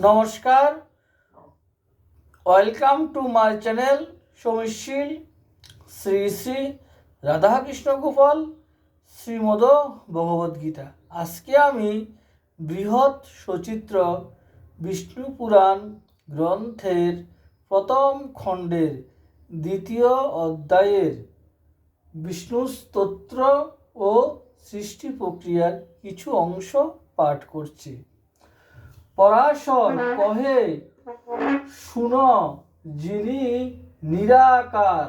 নমস্কার, welcome to my channel সৌমিশীল শ্রী শ্রী রাধাকৃষ্ণ গোপাল শ্রীমদ ভগবদ্গীতা। আজকে আমি বৃহৎ সচিত্র বিষ্ণু পুরাণ গ্রন্থের প্রথম খণ্ডের দ্বিতীয় অধ্যায়ের বিষ্ণু স্তোত্র ও সৃষ্টি প্রক্রিয়ার কিছু অংশ পাঠ করছি। পরাশর কহে, শুন যিনি নিরাকার,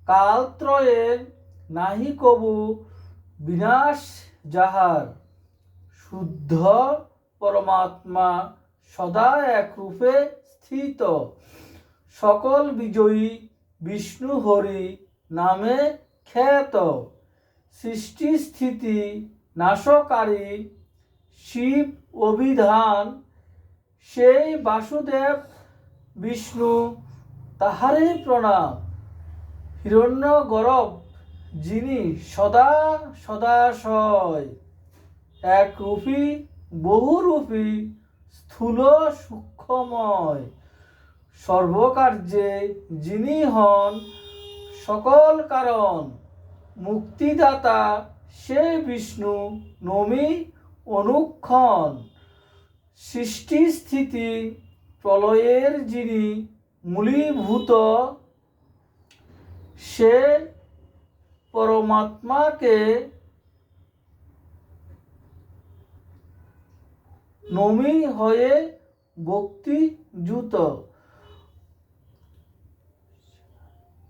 কালত্রয়ের নাহি কবু বিনাশ যাহার, শুদ্ধ পরমাত্মা সদা এক রূপে স্থিত, সকল বিজয়ী বিষ্ণু হরি নামে খ্যাত, সৃষ্টি স্থিতি নাশকারী শিব অভিধান, সেই বাসুদেব বিষ্ণু তাহারে প্রণাম, হিরণ্য গর্ভ যিনি সদা সদাশয়, এক রূপী বহুরূপী স্থূল সূক্ষ্মময়, সর্বকার্যে যিনি হন সকল কারণ, মুক্তিদাতা সে বিষ্ণু নমি অনুক্ষণ, সৃষ্টি স্থিতি প্রলয়ের যিনি মূলীভূত, সে পরমাত্মাকে নমি হয়ে ভক্তিযুত,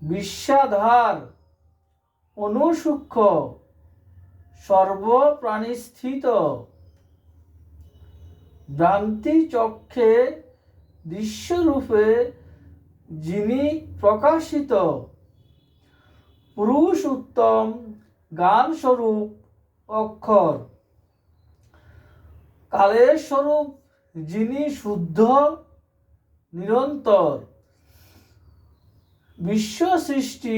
বিশ্বাধার অনুসূক্ষ্ম সর্বপ্রাণীস্থিত, ভ্রান্তি চক্ষে দৃশ্যরূপে যিনি প্রকাশিত, পুরুষ উত্তম জ্ঞানস্বরূপ অক্ষর, কালের স্বরূপ যিনি শুদ্ধ নিরন্তর, বিশ্ব সৃষ্টি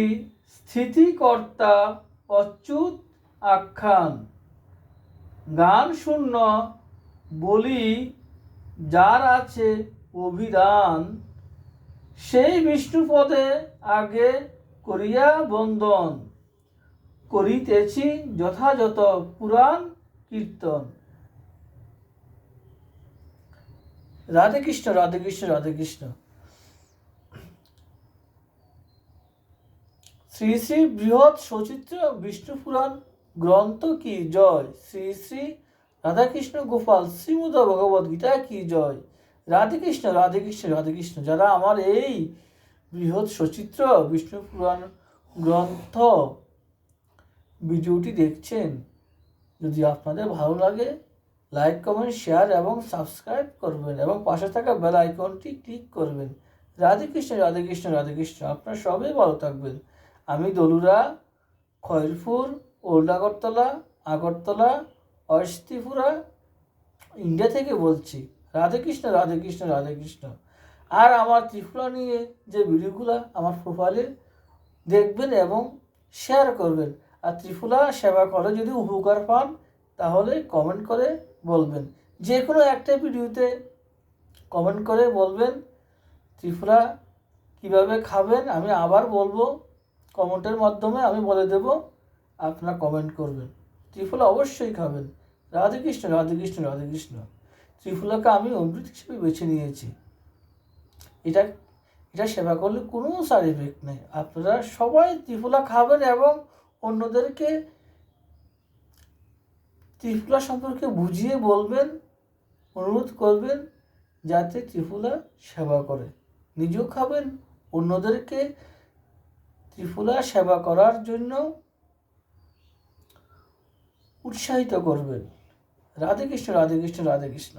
স্থিতিকর্তা অচ্যুত আখ্যান, জ্ঞান শূন্য বলি যার আছে অভিধান, সেই বিষ্ণুপদে আগে করিয়া বন্দন, করিতেছি যথাযথ পুরাণ কীর্তন। রাধে কৃষ্ণ, রাধে কৃষ্ণ, রাধে কৃষ্ণ। শ্রী শ্রী বৃহৎ সচিত্র বিষ্ণু পুরাণ গ্রন্থ কি জয়, শ্রী শ্রী রাধাকৃষ্ণ গোপাল শ্রীমদ ভগবদ্গীতা কি জয়। রাধে কৃষ্ণ, রাধে কৃষ্ণ, রাধে কৃষ্ণ। যারা আমার এই বৃহৎ সচিত্র বিষ্ণু পুরাণ গ্রন্থ ভিডিওটি দেখছেন, যদি আপনাদের ভালো লাগে লাইক, কমেন্ট, শেয়ার এবং সাবস্ক্রাইব করবেন এবং পাশে থাকা বেল আইকনটি ক্লিক করবেন। রাধে কৃষ্ণ, রাধে কৃষ্ণ, রাধে কৃষ্ণ। আপনারা সবাই ভালো থাকবেন। আমি Dalura, Khayerpur, old Agartala, Agartala, west Tripura, India থেকে বলছি। রাধে কৃষ্ণ, রাধে কৃষ্ণ, রাধে কৃষ্ণ। আর আমার ত্রিপুরা নিয়ে যে ভিডিওগুলো আমার প্রোফাইলে দেখবেন এবং শেয়ার করবেন। আর ত্রিপুরা সেবা করে যদি উপকার পান তাহলে কমেন্ট করে বলবেন। যে কোনো একটা ভিডিওতে কমেন্ট করে বলবেন ত্রিপুরা কীভাবে খাবেন। আমি আবার বলবো, কমেন্টের মাধ্যমে আমি বলে দেব, আপনারা কমেন্ট করবেন। ত্রিফলা অবশ্যই খাবেন। রাধে কৃষ্ণ, রাধে কৃষ্ণ, রাধে কৃষ্ণ। ত্রিফলাকে আমি অমৃত হিসেবে বেছে নিয়েছি। এটা সেবা করলে কোনো সাইড এফেক্ট নেই। আপনারা সবাই ত্রিফলা খাবেন এবং অন্যদেরকে ত্রিফলা সম্পর্কে বুঝিয়ে বলবেন, অনুরোধ করবেন যাতে ত্রিফলা সেবা করে। নিজেও খাবেন, অন্যদেরকে ত্রিফলা সেবা করার জন্য উৎসাহিত করবেন। রাধে কৃষ্ণ, রাধে কৃষ্ণ, রাধে কৃষ্ণ।